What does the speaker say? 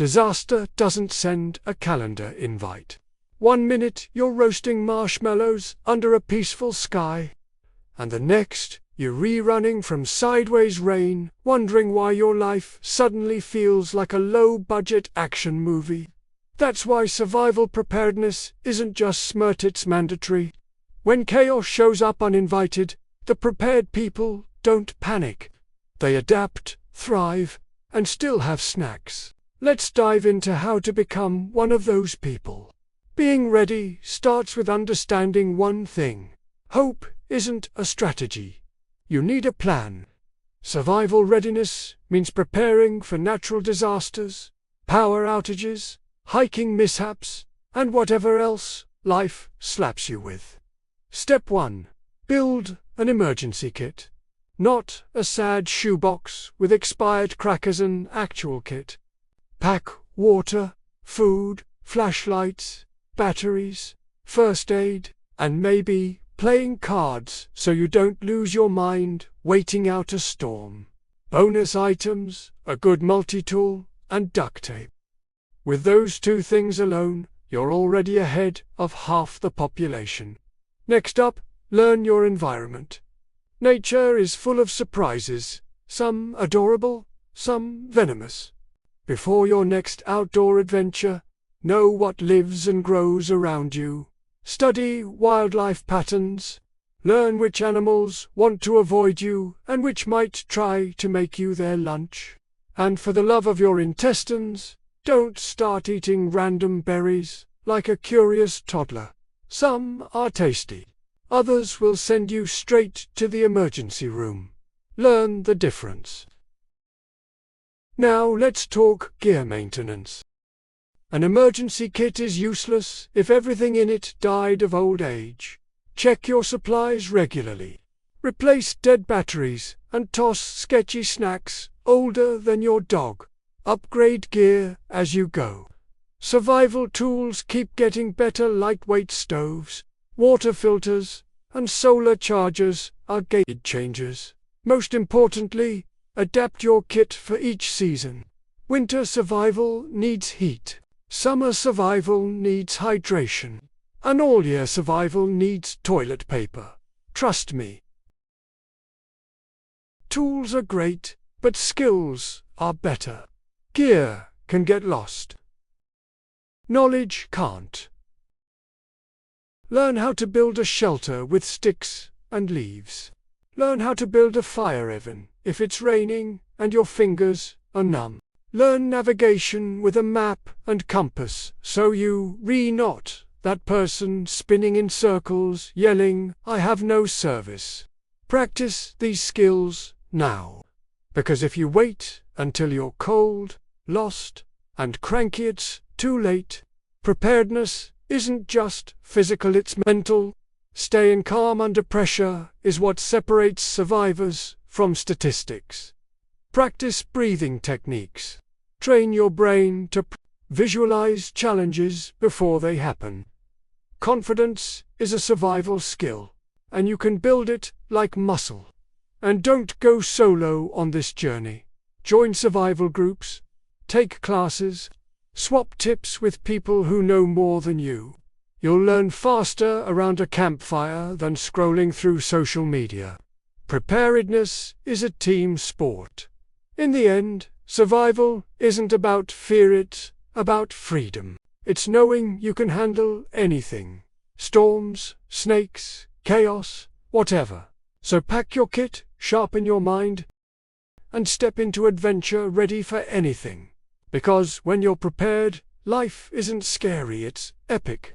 Disaster doesn't send a calendar invite. 1 minute you're roasting marshmallows under a peaceful sky, and the next you're rerunning from sideways rain, wondering why your life suddenly feels like a low-budget action movie. That's why survival preparedness isn't just smart, it's mandatory. When chaos shows up uninvited, the prepared people don't panic. They adapt, thrive, and still have snacks. Let's dive into how to become one of those people. Being ready starts with understanding one thing. Hope isn't a strategy. You need a plan. Survival readiness means preparing for natural disasters, power outages, hiking mishaps, and whatever else life slaps you with. Step 1. Build an emergency kit. Not a sad shoebox with expired crackers and actual kit. Pack water, food, flashlights, batteries, first aid, and maybe playing cards so you don't lose your mind waiting out a storm. Bonus items, a good multi-tool, and duct tape. With those 2 things alone, you're already ahead of half the population. Next up, learn your environment. Nature is full of surprises, some adorable, some venomous. Before your next outdoor adventure, know what lives and grows around you. Study wildlife patterns. Learn which animals want to avoid you and which might try to make you their lunch. And for the love of your intestines, don't start eating random berries like a curious toddler. Some are tasty. Others will send you straight to the emergency room. Learn the difference. Now let's talk gear maintenance. An emergency kit is useless if everything in it died of old age. Check your supplies regularly. Replace dead batteries and toss sketchy snacks older than your dog. Upgrade gear as you go. Survival tools keep getting better. Lightweight stoves, water filters, and solar chargers are game changers. Most importantly, adapt your kit for each season. Winter survival needs heat. Summer survival needs hydration. And all-year survival needs toilet paper. Trust me. Tools are great, but skills are better. Gear can get lost. Knowledge can't. Learn how to build a shelter with sticks and leaves. Learn how to build a fire even if it's raining and your fingers are numb. Learn navigation with a map and compass so you not that person spinning in circles yelling, "I have no service." Practice these skills now, because if you wait until you're cold, lost, and cranky, it's too late. Preparedness isn't just physical, it's mental. Staying calm under pressure is what separates survivors from statistics. Practice breathing techniques. Train your brain to visualize challenges before they happen. Confidence is a survival skill, and you can build it like muscle. And don't go solo on this journey. Join survival groups, take classes, swap tips with people who know more than you. You'll learn faster around a campfire than scrolling through social media. Preparedness is a team sport. In the end, survival isn't about fear, it's about freedom. It's knowing you can handle anything. Storms, snakes, chaos, whatever. So pack your kit, sharpen your mind, and step into adventure ready for anything. Because when you're prepared, life isn't scary, it's epic.